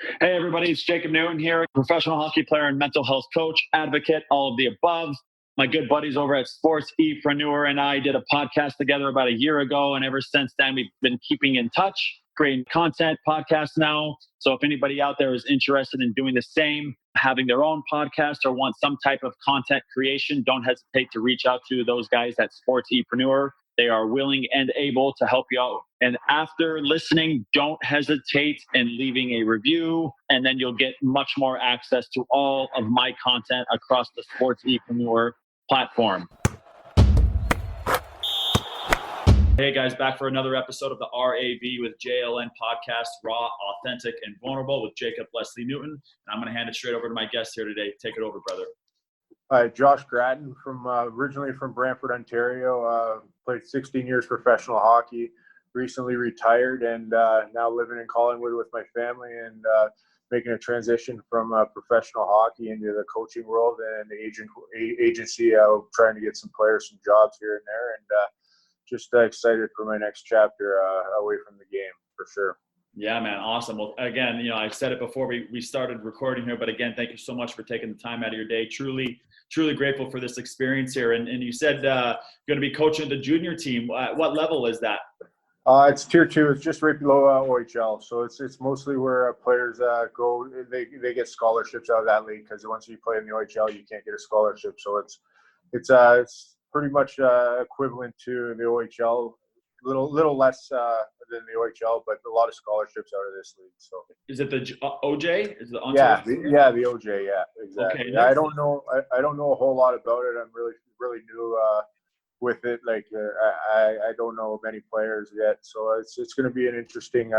Hey, everybody, it's Jacob Newton here, professional hockey player and mental health coach, advocate, all of the above. My good buddies over at Sports Epreneur and I did a podcast together about a year ago, and ever since then, we've been keeping in touch, creating content podcasts now. So if anybody out there is interested in doing the same, having their own podcast or want some type of content creation, don't hesitate to reach out to those guys at Sports Epreneur. They are willing and able to help you out. And after listening, don't hesitate in leaving a review, and then you'll get much more access to all of my content across the Sports Epreneur platform. Hey guys, back for another episode of the RAV with JLN podcast, Raw, Authentic, and Vulnerable with Jacob Leslie Newton. And I'm going to hand it straight over to my guest here today. Take it over, brother. Josh Gratton, from originally from Brantford, Ontario. Played 16 years professional hockey, recently retired, and now living in Collingwood with my family and making a transition from professional hockey into the coaching world and the agency, trying to get some players some jobs here and there, and just excited for my next chapter away from the game, for sure. Yeah, man. Awesome. Well, again, I said it before we started recording here, but again, thank you so much for taking the time out of your day. Truly grateful for this experience here. And you said going to be coaching the junior team. What level is that? It's tier 2. It's just right below OHL. So it's mostly where players go. They get scholarships out of that league, because once you play in the OHL, you can't get a scholarship. So it's pretty much equivalent to the OHL. Little less than the OHL, but a lot of scholarships out of this league. So is it the OJ? Is the the OJ? Yeah, exactly. Okay, I don't know a whole lot about it. I'm really new with it. Like I don't know many players yet, so it's going to be an interesting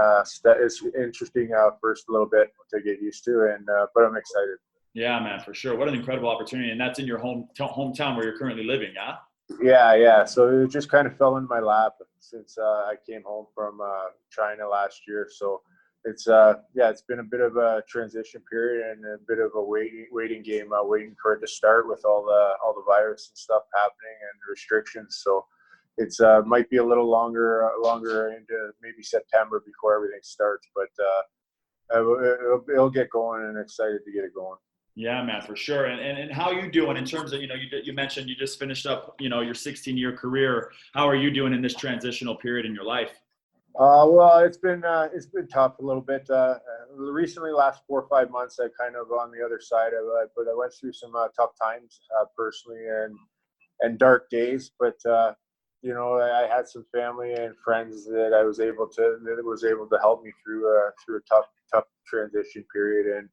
first little bit to get used to, and but I'm excited. Yeah, man, for sure. What an incredible opportunity, and that's in your hometown where you're currently living, yeah? Yeah. So it just kind of fell in my lap since I came home from China last year. So it's been a bit of a transition period and a bit of a waiting game, waiting for it to start with all the virus and stuff happening and restrictions. So it's might be a little longer into maybe September before everything starts, but it'll get going, and excited to get it going. Yeah, man, for sure. And how are you doing in terms of, you mentioned you just finished up, your 16-year career. How are you doing in this transitional period in your life? Well, it's been tough a little bit. Recently, last 4 or 5 months, I kind of on the other side of it, but I went through some tough times personally and dark days. But I had some family and friends that was able to help me through a tough transition period, and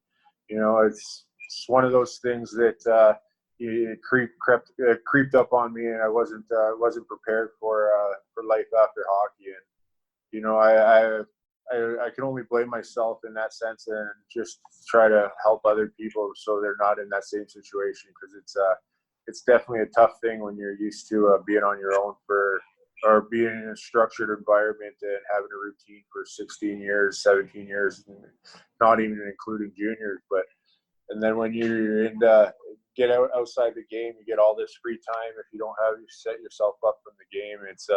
it's one of those things that it creeped up on me, and I wasn't prepared for life after hockey. And I can only blame myself in that sense, and just try to help other people so they're not in that same situation, because it's definitely a tough thing when you're used to being on your own or being in a structured environment and having a routine for 16 years, 17 years, not even including juniors. And then when you get outside the game, you get all this free time. If you don't have you set yourself up from the game, it's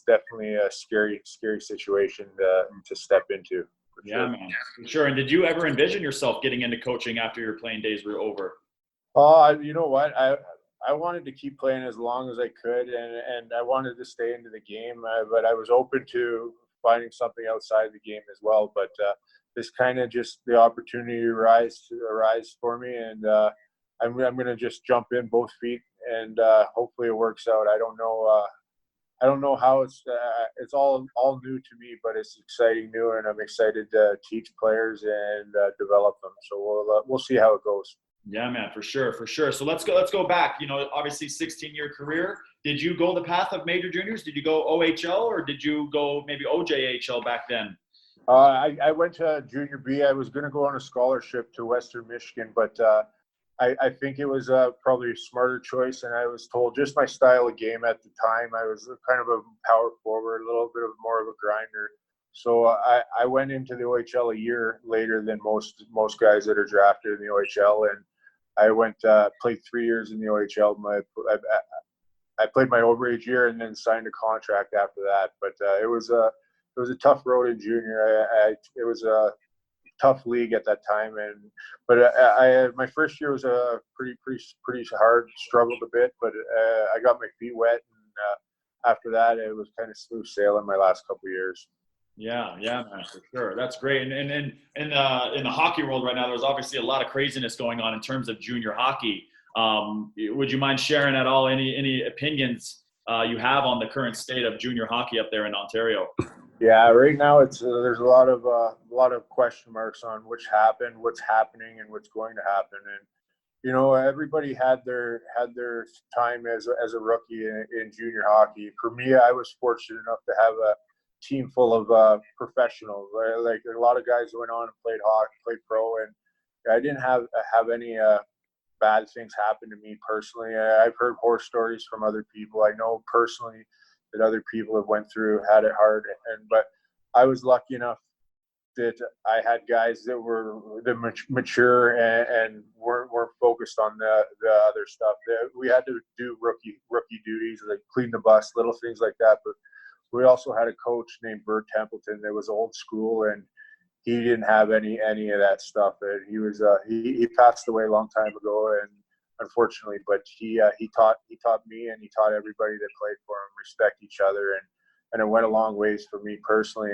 definitely a scary situation to step into. Yeah, sure. Man, for sure. And did you ever envision yourself getting into coaching after your playing days were over? You know what? I wanted to keep playing as long as I could, and I wanted to stay into the game, but I was open to finding something outside the game as well. But this kind of just the opportunity arise for me, and I'm going to just jump in both feet, and hopefully it works out. I don't know how it's all new to me, but it's exciting new, and I'm excited to teach players and develop them. So we'll see how it goes. Yeah, man, for sure. So let's go back. Obviously 16-year career. Did you go the path of major juniors? Did you go OHL, or did you go maybe OJHL back then? I went to junior B. I was going to go on a scholarship to Western Michigan, but I think it was probably a smarter choice. And I was told just my style of game at the time, I was kind of a power forward, a little bit more of a grinder. So I went into the OHL a year later than most guys that are drafted in the OHL, and I played 3 years in the OHL. I played my overage year and then signed a contract after that. But it was a tough road in junior. It was tough league at that time. But my first year was a pretty hard, struggled a bit, but I got my feet wet, and after that it was kind of smooth sailing my last couple of years. Yeah, man, for sure. That's great. And in the hockey world right now, there's obviously a lot of craziness going on in terms of junior hockey. Would you mind sharing at all any opinions you have on the current state of junior hockey up there in Ontario? Yeah, right now it's there's a lot of question marks on which happened, what's happening, and what's going to happen. And everybody had their time as a rookie in junior hockey. For me, I was fortunate enough to have a team full of professionals. Like a lot of guys went on and played hockey, played pro, and I didn't have any bad things happen to me personally. I've heard horror stories from other people. I know personally that other people have went through, had it hard, but I was lucky enough that I had guys that were mature and weren't focused on the other stuff. We had to do rookie duties, like clean the bus, little things like that. But we also had a coach named Bert Templeton that was old school, and he didn't have any of that stuff. And he was he passed away a long time ago, and unfortunately, but he taught me, and he taught everybody that played for him, respect each other, and it went a long ways for me personally.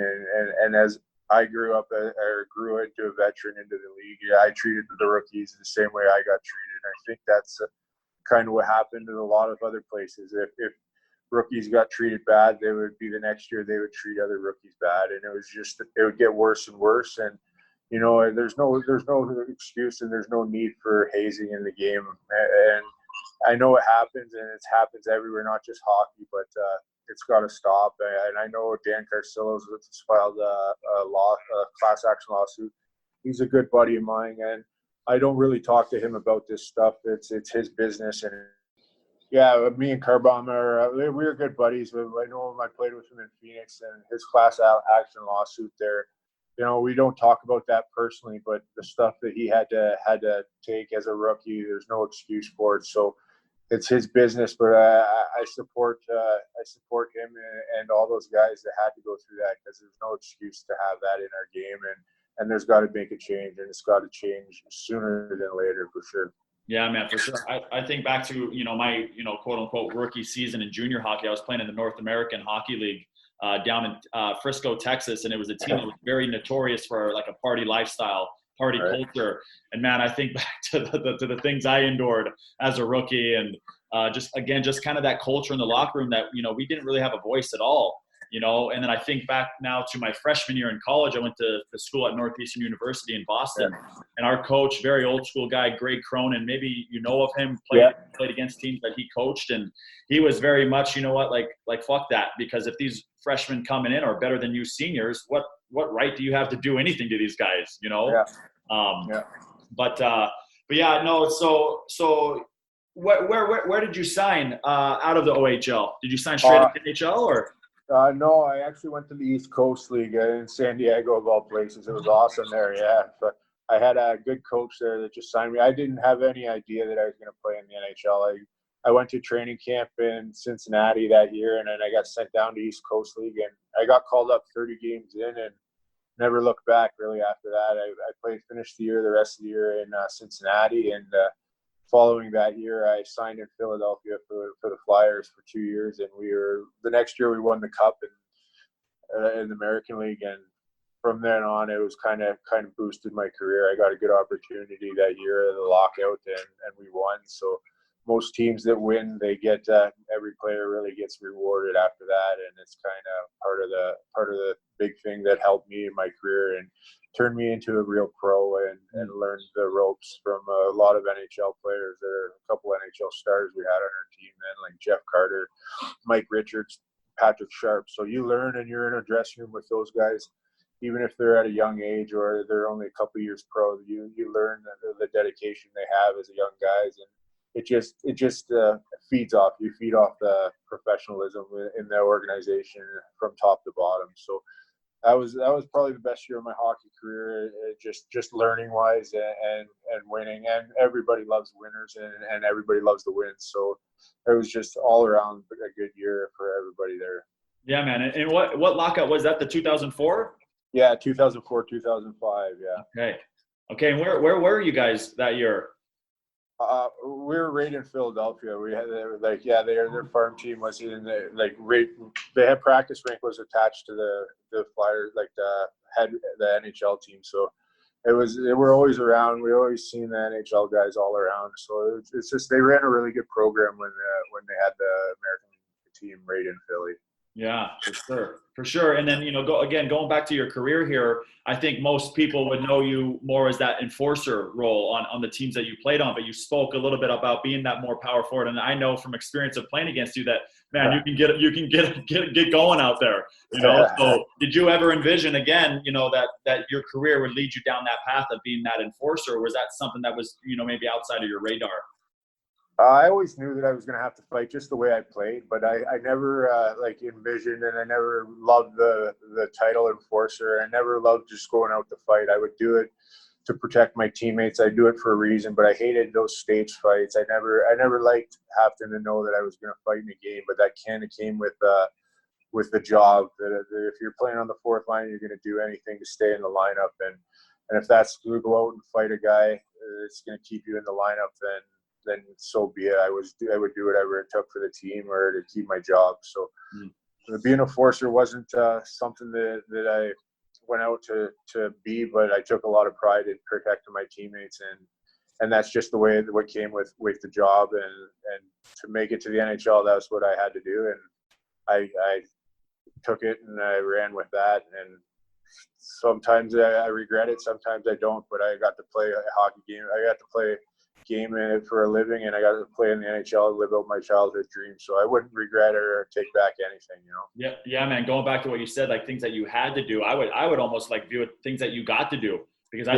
And as I grew up or grew into a veteran into the league, I treated the rookies the same way I got treated. And I think that's kind of what happened in a lot of other places. If rookies got treated bad, they would be the next year they would treat other rookies bad, and it would get worse and worse. And there's no excuse, and there's no need for hazing in the game. And I know it happens, and it happens everywhere, not just hockey, but it's got to stop. And I know Dan Carcillo's filed a class action lawsuit. He's a good buddy of mine, and I don't really talk to him about this stuff. It's his business. And yeah, me and Carbom we were good buddies. I know him. I played with him in Phoenix, and his class action lawsuit there. We don't talk about that personally, but the stuff that he had to take as a rookie, there's no excuse for it. So it's his business, but I support him and all those guys that had to go through that, because there's no excuse to have that in our game, and there's got to make a change, and it's got to change sooner than later for sure. Yeah, man, for sure. I think back to, my, quote unquote rookie season in junior hockey. I was playing in the North American Hockey League down in Frisco, Texas. And it was a team that was very notorious for like a party lifestyle, party culture. And man, I think back to the things I endured as a rookie, and just kind of that culture in the locker room that, we didn't really have a voice at all. And then I think back now to my freshman year in college. I went to school at Northeastern University in Boston, and our coach, very old school guy, Greg Cronin, maybe you know of him, played against teams that he coached, and he was very much, like fuck that, because if these freshmen coming in are better than you seniors, what right do you have to do anything to these guys, But yeah, no. So where did you sign out of the OHL? Did you sign straight up to NHL or? No, I actually went to the East Coast League in San Diego, of all places. It was awesome there, yeah. But I had a good coach there that just signed me. I didn't have any idea that I was going to play in the NHL. I went to training camp in Cincinnati that year, and then I got sent down to East Coast League, and I got called up 30 games in and never looked back really after that. I finished the rest of the year in Cincinnati, and following that year, I signed in Philadelphia for the Flyers for 2 years, and the next year we won the Cup in the American League, and from then on it was kind of boosted my career. I got a good opportunity that year of the lockout, and we won. So most teams that win, they get every player really gets rewarded after that, and it's kind of part of the big thing that helped me in my career and turned me into a real pro, and learned the ropes from a lot of NHL players. There are a couple NHL stars we had on our team then, like Jeff Carter, Mike Richards, Patrick Sharp. So you learn, and you're in a dressing room with those guys, even if they're at a young age or they're only a couple years pro. You learn the dedication they have as young guys, and it just feeds off. You feed off the professionalism in the organization from top to bottom. So that was probably the best year of my hockey career, just learning wise and winning. And everybody loves winners, and everybody loves to win. So it was just all around a good year for everybody there. Yeah, man. And what lockout was that? The 2004? Yeah, 2004, 2005. Yeah. Okay. And where were you guys that year? We were right in Philadelphia. We had their farm team was in the they had practice rink was attached to the Flyers, like the NHL team. So they were always around. We always seen the NHL guys all around. So it's just they ran a really good program when they had the American team right in Philly. Yeah, for sure. And then, going back to your career here, I think most people would know you more as that enforcer role on the teams that you played on, but you spoke a little bit about being that more power forward. And I know from experience of playing against you that, man, you can get going out there, So did you ever envision again, that your career would lead you down that path of being that enforcer? Or was that something that was, maybe outside of your radar? I always knew that I was going to have to fight just the way I played, but I never envisioned, and I never loved the title enforcer. I never loved just going out to fight. I would do it to protect my teammates. I do it for a reason, but I hated those stage fights. I never liked having to know that I was going to fight in a game, but that kind of came with the job. That if you're playing on the fourth line, you're going to do anything to stay in the lineup, and if that's to go out and fight a guy, it's going to keep you in the lineup, then so be it. I would do whatever it took for the team or to keep my job. So being a enforcer wasn't something that I went out to be, but I took a lot of pride in protecting my teammates, and that's just the way what came with the job, and to make it to the NHL, that's what I had to do, and I took it and I ran with that. And sometimes I regret it, sometimes I don't, but I got to play a hockey game. I got to play game in it for a living, and I got to play in the NHL and live out my childhood dreams. So I wouldn't regret it or take back anything, Yeah, man. Going back to what you said, like things that you had to do, I would almost like view it things that you got to do, because I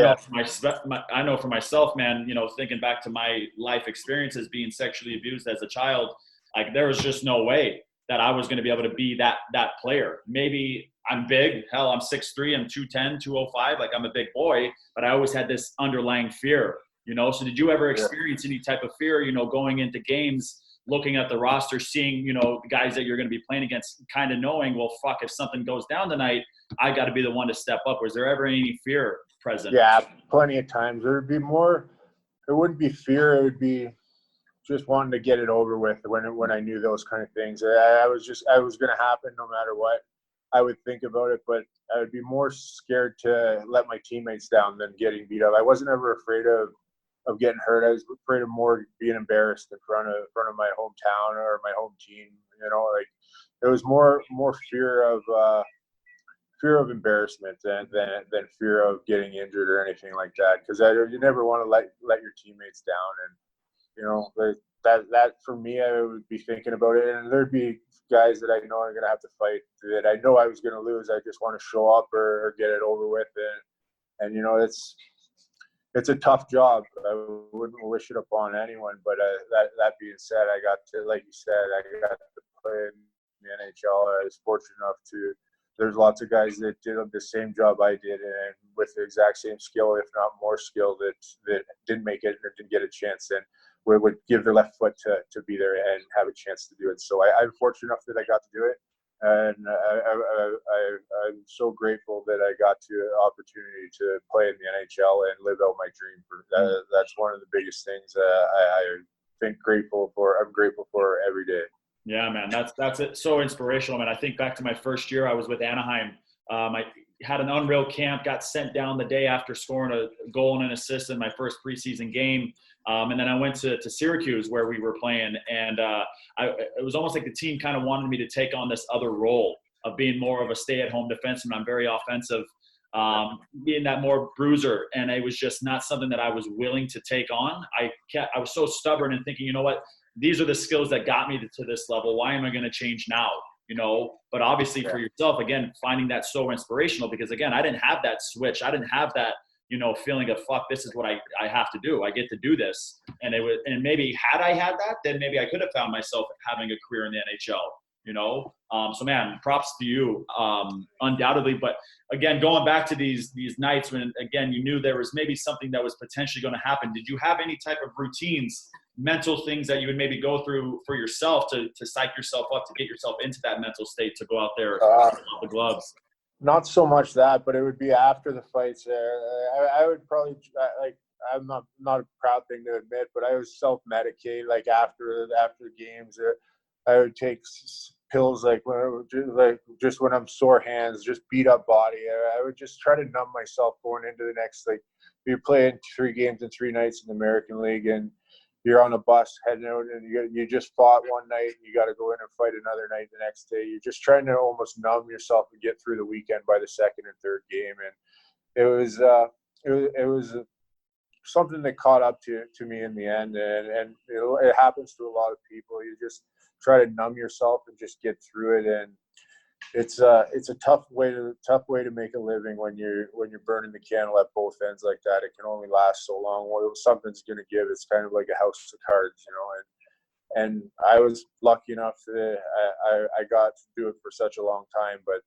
know for myself, man. Thinking back to my life experiences, being sexually abused as a child, like there was just no way that I was going to be able to be that player. Maybe I'm big, hell, I'm 6'3", I'm 210, 205, like I'm a big boy, but I always had this underlying fear. So did you ever experience any type of fear, going into games, looking at the roster, seeing, the guys that you're going to be playing against, kind of knowing, well, fuck, if something goes down tonight, I got to be the one to step up? Was there ever any fear present? Yeah, plenty of times. There wouldn't be fear. It would be just wanting to get it over with when I knew those kind of things. I was going to happen no matter what. I would think about it, but I would be more scared to let my teammates down than getting beat up. I wasn't ever afraid of getting hurt. I was afraid of more being embarrassed in front of my hometown or my home team. Like there was more fear of embarrassment than fear of getting injured or anything like that. Because you never want to let your teammates down. And that for me, I would be thinking about it. And there'd be guys that I know are going to have to fight that I know I was going to lose. I just want to show up or get it over with. And it's a tough job. I wouldn't wish it upon anyone, but that being said, I got to, like you said, I got to play in the NHL. I was fortunate enough there's lots of guys that did the same job I did, and with the exact same skill, if not more skill, that didn't make it or didn't get a chance, and would give their left foot to be there and have a chance to do it. So I'm fortunate enough that I got to do it. And I'm so grateful that I got the opportunity to play in the NHL and live out my dream. That's one of the biggest things I think I'm grateful for every day. Yeah, man, that's it. So inspirational, man. I think back to my first year, I was with Anaheim. I had an unreal camp, got sent down the day after scoring a goal and an assist in my first preseason game. And then I went to Syracuse where we were playing, and it was almost like the team kind of wanted me to take on this other role of being more of a stay-at-home defenseman. I'm very offensive, being that more bruiser, and it was just not something that I was willing to take on. I was so stubborn and thinking, you know what, these are the skills that got me to this level. Why am I going to change now? But obviously for yourself, again, finding that so inspirational, because again, I didn't have that switch. I didn't have that, feeling of fuck, this is what I have to do. I get to do this. And maybe had I had that, then maybe I could have found myself having a career in the NHL, so man, props to you, undoubtedly. But again, going back to these nights when, again, you knew there was maybe something that was potentially going to happen. Did you have any type of routines, mental things that you would maybe go through for yourself to psych yourself up, to get yourself into that mental state to go out there and the gloves? Not so much that, but it would be after the fights. I would probably like. I'm not a proud thing to admit, but I was self-medicate. Like after games, I would take pills like just when I'm sore hands, just beat up body. I would just try to numb myself going into the next, like, you're playing 3 games in 3 nights in the American League, and you're on a bus heading out, and you just fought one night, and you got to go in and fight another night the next day. You're just trying to almost numb yourself and get through the weekend by the second and third game, and it was something that caught up to me in the end, and it happens to a lot of people. You just try to numb yourself and just get through it, and it's a tough way to make a living when you're burning the candle at both ends like that. It can only last so long. Well, something's going to give. It's kind of like a house of cards, and I was lucky enough that I got to do it for such a long time, but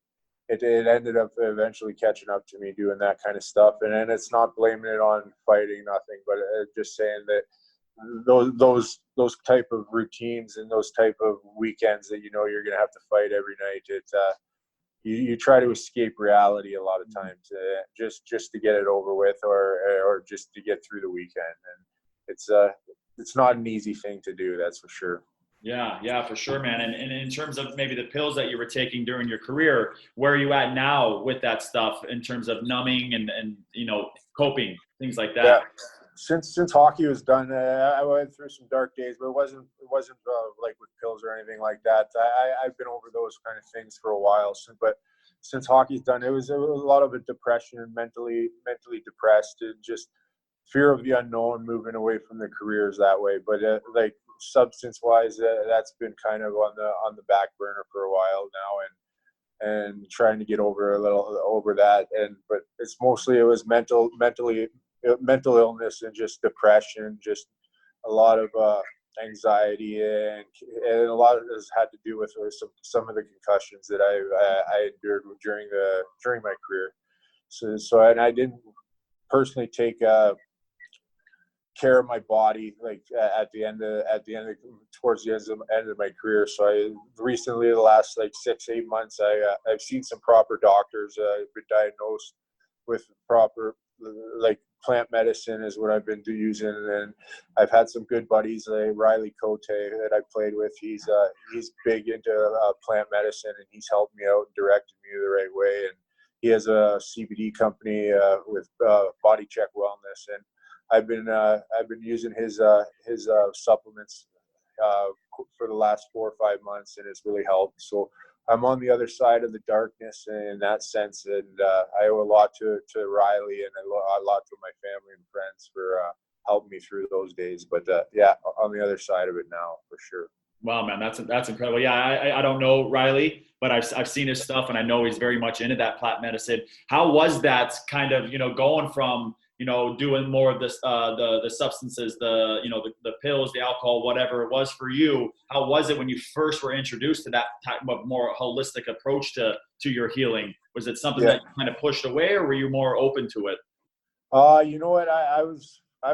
it ended up eventually catching up to me doing that kind of stuff. And it's not blaming it on fighting, nothing, but just saying that those type of routines and those type of weekends that you're going to have to fight every night, you try to escape reality a lot of times, just to get it over with, or just to get through the weekend. And it's not an easy thing to do, that's for sure. Yeah, for sure, man. And in terms of maybe the pills that you were taking during your career, where are you at now with that stuff in terms of numbing and coping, things like that? Yeah. Since hockey was done, I went through some dark days, but it wasn't like with pills or anything like that. I've been over those kind of things for a while. But since hockey's done, it was a lot of a depression, mentally depressed, and just fear of the unknown, moving away from the careers that way. But like substance wise, that's been kind of on the back burner for a while now, and trying to get over that. But it's mostly, it was mental illness and just depression, just a lot of anxiety, and a lot of this had to do with some of the concussions that I endured during my career. So and I didn't personally take care of my body like towards the end of my career. So I recently, the last like 6-8 months, I've seen some proper doctors. I've been diagnosed with proper, like, plant medicine is what I've been using, and I've had some good buddies like Riley Cote that I played with. He's big into plant medicine, and he's helped me out and directed me the right way. And he has a CBD company with Body Check Wellness, and I've been using his supplements for the last 4 or 5 months, and it's really helped. So I'm on the other side of the darkness in that sense, and I owe a lot to Riley, and I owe a lot to my family and friends for helping me through those days. But yeah, on the other side of it now, for sure. Wow, man, that's incredible. Yeah, I don't know Riley, but I've seen his stuff, and I know he's very much into that plant medicine. How was that kind of going from doing more of this, the substances, the pills, the alcohol, whatever it was for you? How was it when you first were introduced to that type of more holistic approach to your healing? Was it something that you kind of pushed away, or were you more open to it? You know what? I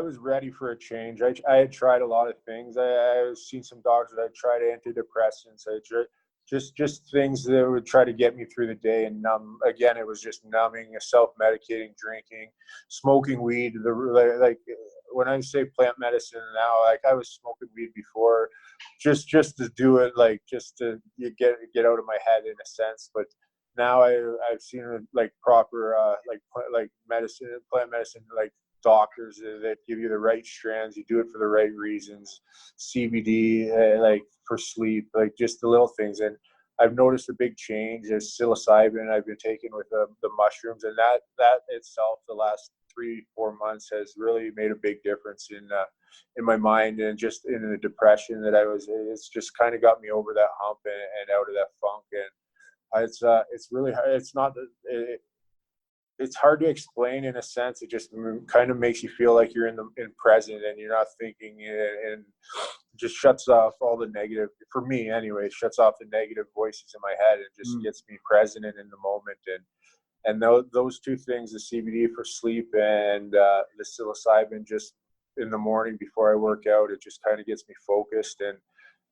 was ready for a change. I had tried a lot of things. I seen some doctors. I tried antidepressants. I tried just things that would try to get me through the day and numb. Again, it was just numbing, self-medicating, drinking, smoking weed. Like when I say plant medicine now, like I was smoking weed before, just to do it, like just to get out of my head in a sense. But now I've seen like proper like medicine, plant medicine, like doctors that give you the right strands. You do it for the right reasons. CBD, like for sleep, like just the little things. And I've noticed a big change as psilocybin I've been taking with the mushrooms, and that itself, the last 3-4 months, has really made a big difference in my mind, and just in the depression that I was. It's just kind of got me over that hump and out of that funk. And it's really hard. It's hard to explain in a sense. It just kind of makes you feel like you're in present, and you're not thinking, and just shuts off all the negative, for me anyway, shuts off the negative voices in my head, and just gets me present and in the moment. And those two things, the CBD for sleep and the psilocybin just in the morning before I work out, it just kind of gets me focused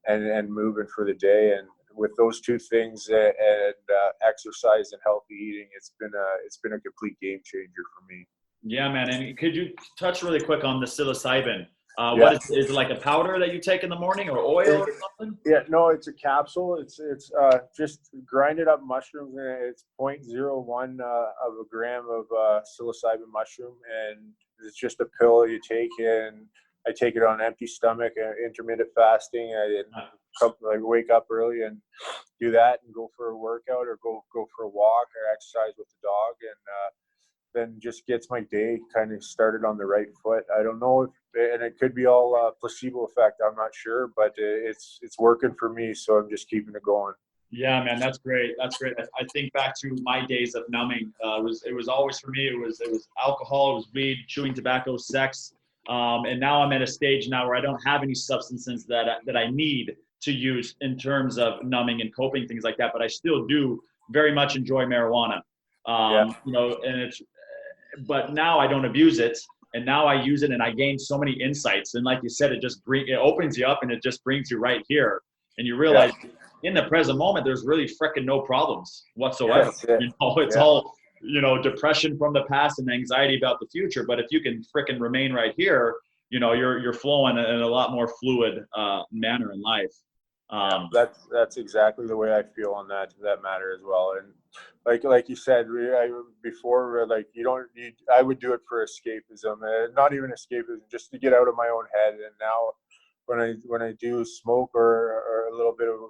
and moving for the day. And with those two things and exercise and healthy eating, it's been a complete game changer for me. Yeah, man. And could you touch really quick on the psilocybin? Yeah. What is it, like a powder that you take in the morning, or oil or something? Yeah, no, it's a capsule. It's just grinded up mushrooms, and it's 0.01 of a gram of psilocybin mushroom, and it's just a pill you take, and I take it on an empty stomach, intermittent fasting. I wake up early and do that, and go for a workout, or go for a walk, or exercise with the dog, and then just gets my day kind of started on the right foot. I don't know if, and it could be all placebo effect, I'm not sure, but it's working for me, so I'm just keeping it going. Yeah, man, that's great. That's great. I think back to my days of numbing. It was always for me. It was alcohol, it was weed, chewing tobacco, sex, and now I'm at a stage now where I don't have any substances that I need to use in terms of numbing and coping, things like that. But I still do very much enjoy marijuana. You know, and but now I don't abuse it, and now I use it, and I gain so many insights. And like you said, it opens you up, and it just brings you right here, and you realize in the present moment there's really frickin' no problems whatsoever. You know, it's all, you know, depression from the past and anxiety about the future. But if you can frickin' remain right here, you know, you're flowing in a lot more fluid manner in life. That's exactly the way I feel on that matter as well. And like you said before, like I would do it for escapism, not even escapism, just to get out of my own head. And now when I do smoke or a little bit of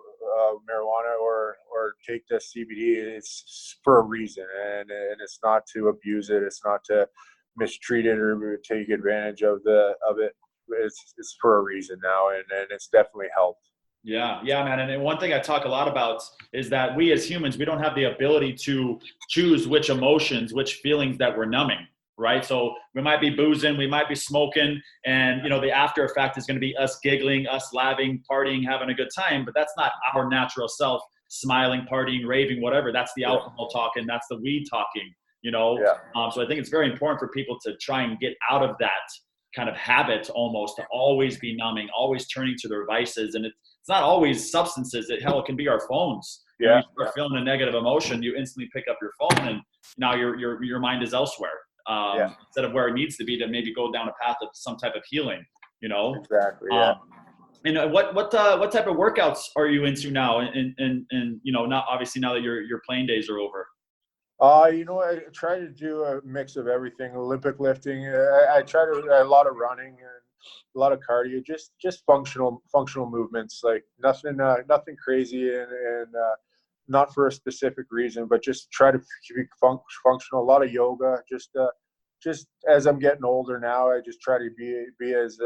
marijuana or take the CBD, it's for a reason, and it's not to abuse it, it's not to mistreat it or take advantage of it. It's for a reason now, and it's definitely helped. Yeah, man. And one thing I talk a lot about is that we as humans, we don't have the ability to choose which emotions, which feelings that we're numbing, right? So we might be boozing, we might be smoking, and, you know, the after effect is going to be us giggling, us laughing, partying, having a good time, but that's not our natural self, smiling, partying, raving, whatever. That's the alcohol talking, that's the weed talking, you know? So I think it's very important for people to try and get out of that kind of habit almost, to always be numbing, always turning to their vices. And it's not always substances. It can be our phones. You know, you start feeling a negative emotion, you instantly pick up your phone, and now your mind is elsewhere, instead of where it needs to be to maybe go down a path of some type of healing. You know, exactly. And what type of workouts are you into now? And you know, not obviously now that your playing days are over. You know, I try to do a mix of everything. Olympic lifting. I try to a lot of running and a lot of cardio. Just functional movements. Like nothing crazy and not for a specific reason, but just try to keep functional. A lot of yoga. Just as I'm getting older now, I just try to be as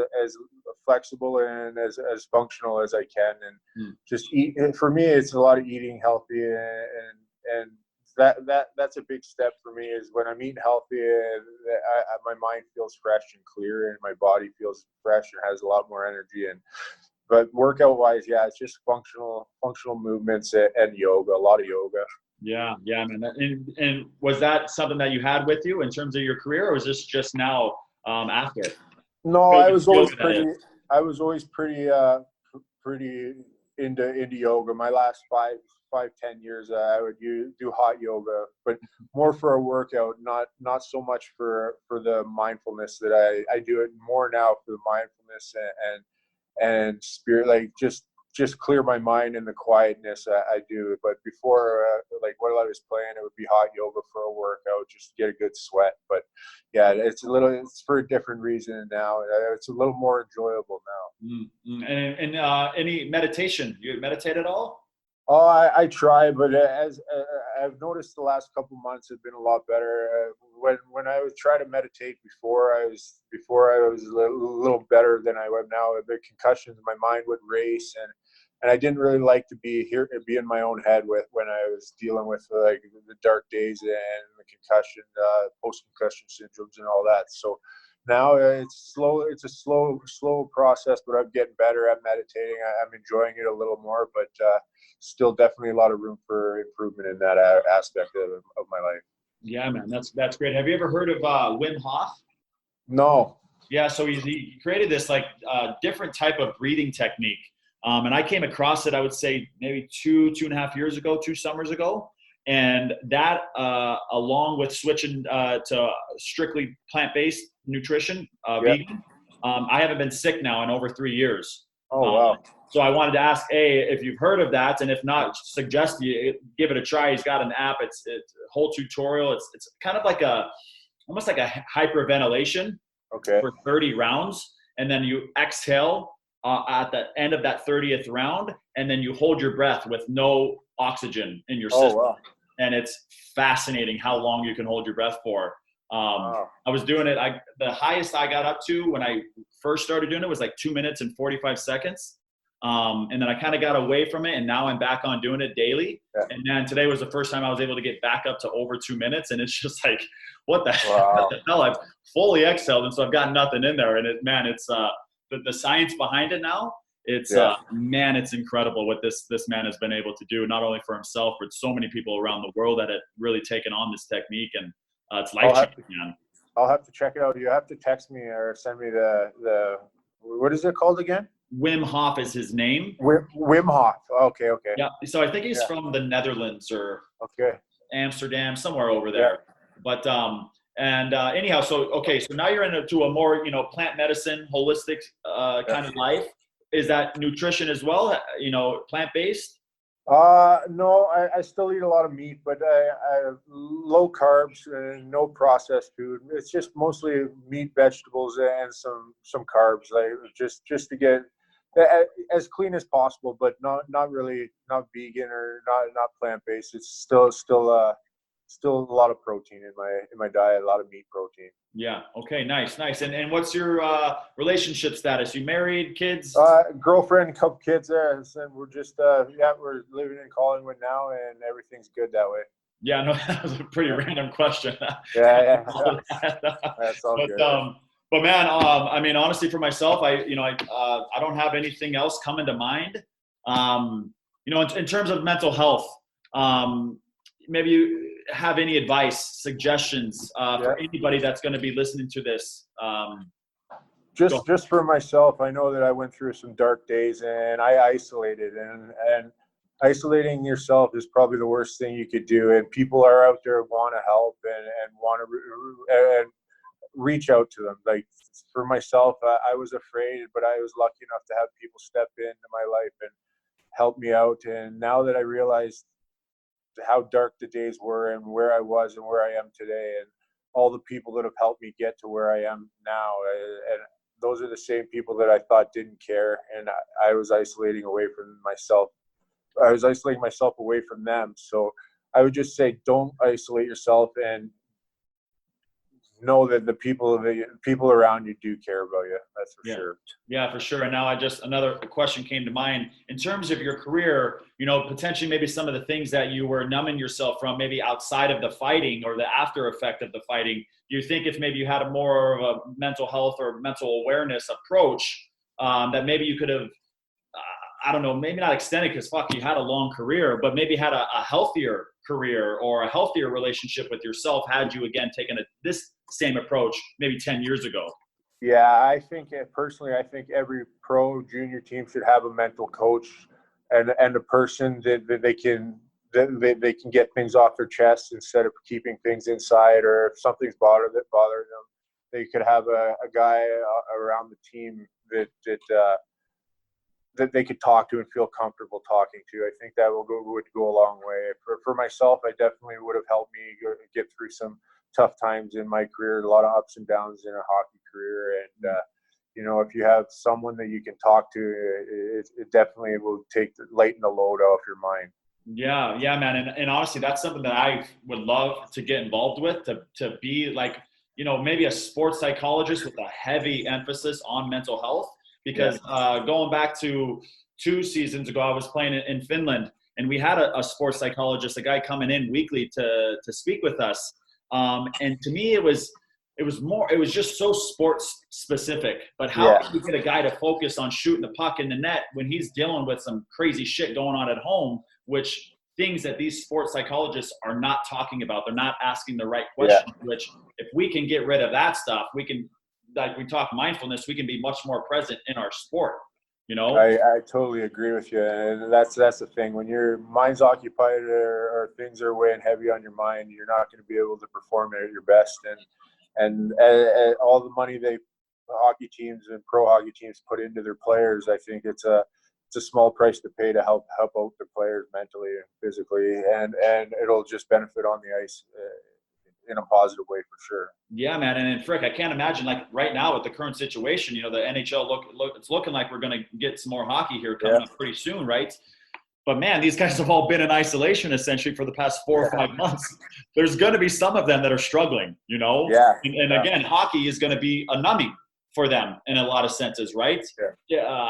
flexible and as functional as I can, and just eat. And for me, it's a lot of eating healthy and that's a big step for me, is when I'm eating healthy and my mind feels fresh and clear, and my body feels fresh and has a lot more energy. But workout wise, it's just functional movements and yoga, a lot of yoga. Yeah, man. And was that something that you had with you in terms of your career, or was this just now after? No, I was always pretty into yoga. My last 5-10 years, I would do hot yoga, but more for a workout, not so much for the mindfulness that I do it more now for the mindfulness and spirit, like just clear my mind and the quietness I do. But before, like while I was playing, it would be hot yoga for a workout, just to get a good sweat. But it's for a different reason now. It's a little more enjoyable now. And any meditation? You meditate at all? Oh, I try, but as I've noticed, the last couple months have been a lot better. When I would try to meditate before, I was a little better than I am now. The concussions, my mind would race, and I didn't really like to be in my own head when I was dealing with like the dark days and the concussion, post-concussion syndromes and all that. So now it's a slow process, but I'm getting better at meditating. I'm enjoying it a little more, but still definitely a lot of room for improvement in that aspect of my life. Yeah, man, that's great. Have you ever heard of Wim Hof? No. Yeah, so he created this like different type of breathing technique And I came across it, I would say maybe 2.5 years ago, 2 summers ago. And that, along with switching to strictly plant-based nutrition, vegan, I haven't been sick now in over 3 years. Oh, wow. So I wanted to ask, if you've heard of that, and if not, suggest you give it a try. He's got an app. It's a whole tutorial. It's kind of like almost like a hyperventilation for 30 rounds. And then you exhale at the end of that 30th round, and then you hold your breath with no oxygen in your system. Wow. And it's fascinating how long you can hold your breath for. I was doing it. The highest I got up to when I first started doing it was like 2 minutes and 45 seconds. And then I kind of got away from it, and now I'm back on doing it daily. Yeah. And then today was the first time I was able to get back up to over 2 minutes. And it's just like, what the hell? I've fully exhaled. And so I've got nothing in there. And it's the science behind it now. It's it's incredible what this man has been able to do, not only for himself, but so many people around the world that have really taken on this technique, and it's life-changing, man. I'll have to check it out. You have to text me or send me the what is it called again? Wim Hof is his name. Wim Hof. Okay. Yeah. So I think he's from the Netherlands or Amsterdam, somewhere over there. Yeah. But anyhow, so now you're into a more plant medicine, holistic kind of life. Is that nutrition as well? Plant-based? No, I still eat a lot of meat, but I low carbs and no processed food. It's just mostly meat, vegetables, and some carbs. Like just to get as clean as possible, but not vegan or not plant-based. It's still a lot of protein in my diet, a lot of meat protein. Yeah. Okay. Nice. And what's your relationship status? You married, kids? Girlfriend, couple kids there, and we're just we're living in Collingwood now, and everything's good that way. Yeah. No, that was a pretty random question. Yeah. That's all good. But man, I mean, honestly, for myself, I don't have anything else coming to mind. In terms of mental health, maybe you have any advice, suggestions for anybody that's going to be listening to this? Just for myself, I know that I went through some dark days, and I isolated, and isolating yourself is probably the worst thing you could do. And people are out there want to help and want to and reach out to them. Like for myself, I was afraid, but I was lucky enough to have people step into my life and help me out. And now that I realized how dark the days were and where I was and where I am today, and all the people that have helped me get to where I am now, and those are the same people that I thought didn't care, and I was isolating away from myself. I was isolating myself away from them. So I would just say, don't isolate yourself, and know that the people around you do care about you. That's for sure. Yeah, for sure. And now another question came to mind in terms of your career, potentially maybe some of the things that you were numbing yourself from, maybe outside of the fighting or the after effect of the fighting. Do you think if maybe you had a more of a mental health or mental awareness approach, that maybe you could have, I don't know, maybe not extended because you had a long career, but maybe had a healthier career or a healthier relationship with yourself had you again taken this same approach maybe 10 years ago? Yeah, I think personally, every pro junior team should have a mental coach and a person that they can get things off their chest instead of keeping things inside, or if something's bothering them, they could have a guy around the team that they could talk to and feel comfortable talking to. I think that would go a long way. For myself, I definitely would have helped me get through some tough times in my career, a lot of ups and downs in a hockey career. And, if you have someone that you can talk to, it definitely will lighten the load off your mind. Yeah, man. And honestly, that's something that I would love to get involved with, to be like, maybe a sports psychologist with a heavy emphasis on mental health. Because going back to 2 seasons ago, I was playing in Finland, and we had a sports psychologist, a guy coming in weekly to speak with us. And to me, it was just so sports specific. But how can you get a guy to focus on shooting the puck in the net when he's dealing with some crazy shit going on at home, which things that these sports psychologists are not talking about. They're not asking the right questions, which if we can get rid of that stuff, we can, like we talk mindfulness, we can be much more present in our sport. you know? I totally agree with you. And that's the thing. When your mind's occupied or things are weighing heavy on your mind, you're not going to be able to perform at your best. And all the money hockey teams and pro hockey teams put into their players, I think it's a small price to pay to help out their players mentally and physically, and it'll just benefit on the ice in a positive way for sure. Yeah, man. And frick, I can't imagine, like, right now with the current situation, you know, the NHL it's looking like we're going to get some more hockey here coming up pretty soon, right? But man, these guys have all been in isolation essentially for the past 4 or 5 months. There's going to be some of them that are struggling, you know? And again, hockey is going to be a numbing for them in a lot of senses, right?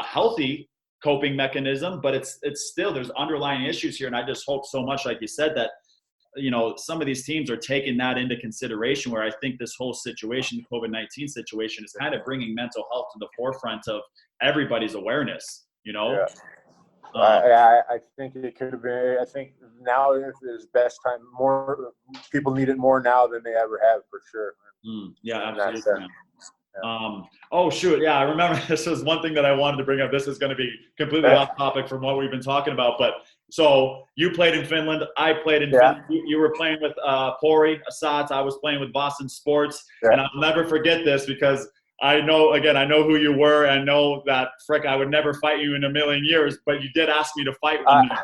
Healthy coping mechanism, but it's still, there's underlying issues here. And I just hope so much, like you said, that, you know, some of these teams are taking that into consideration, where I think this whole situation, the COVID-19 situation, is kind of bringing mental health to the forefront of everybody's awareness, you know? I think it could have been. I think now is best time. More people need it more now than they ever have, for sure. Absolutely. Oh shoot, I remember this was one thing that I wanted to bring up. This is going to be completely off topic from what we've been talking about, but so you played in Finland, I played in Finland. You were playing with Pori Asat, I was playing with Boston Sports, and I'll never forget this because I know who you were. I know that, frick, I would never fight you in a million years, but you did ask me to fight one day.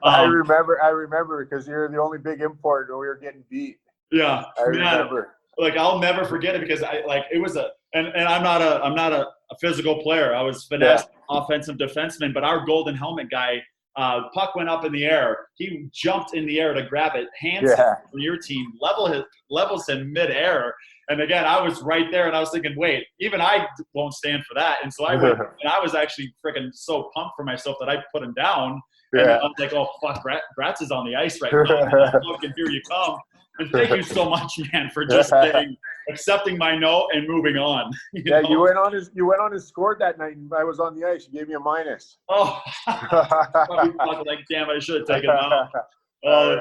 I remember because you're the only big import and we were getting beat. Yeah, I remember. Like, I'll never forget it because it was and I'm not a physical player. I was finesse offensive defenseman, but our golden helmet guy, puck went up in the air. He jumped in the air to grab it. Hanson from your team levels him midair. And again, I was right there, and I was thinking, wait, even I won't stand for that. And so I went, and I was actually freaking so pumped for myself that I put him down. And I was like, oh, fuck, Gratz is on the ice right now. Fucking here you come. And thank you so much, man, for just accepting my no and moving on. You know? You went on his score that night, and I was on the ice. You gave me a minus. Oh, like, damn, I should have taken it off. Oh,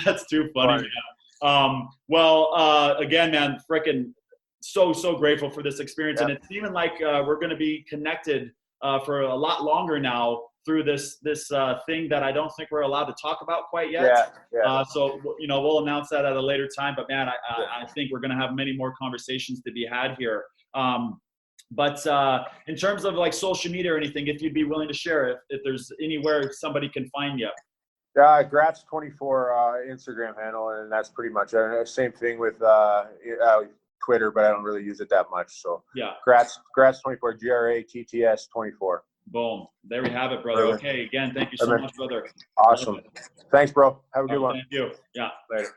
that's too funny, man. Again, man, freaking so grateful for this experience, and it's even like we're going to be connected for a lot longer now through this thing that I don't think we're allowed to talk about quite yet. So, you know, we'll announce that at a later time. But man, I think we're going to have many more conversations to be had here. But in terms of like social media or anything, if you'd be willing to share, if there's anywhere somebody can find you. Gratz24 Instagram handle, and that's pretty much it. Same thing with Twitter, but I don't really use it that much. So Gratz24, GRATTS 24. Boom. There we have it, brother. Okay, again, thank you so much, brother. Awesome. Thanks, bro. Have a good one. Thank you. Yeah. Later.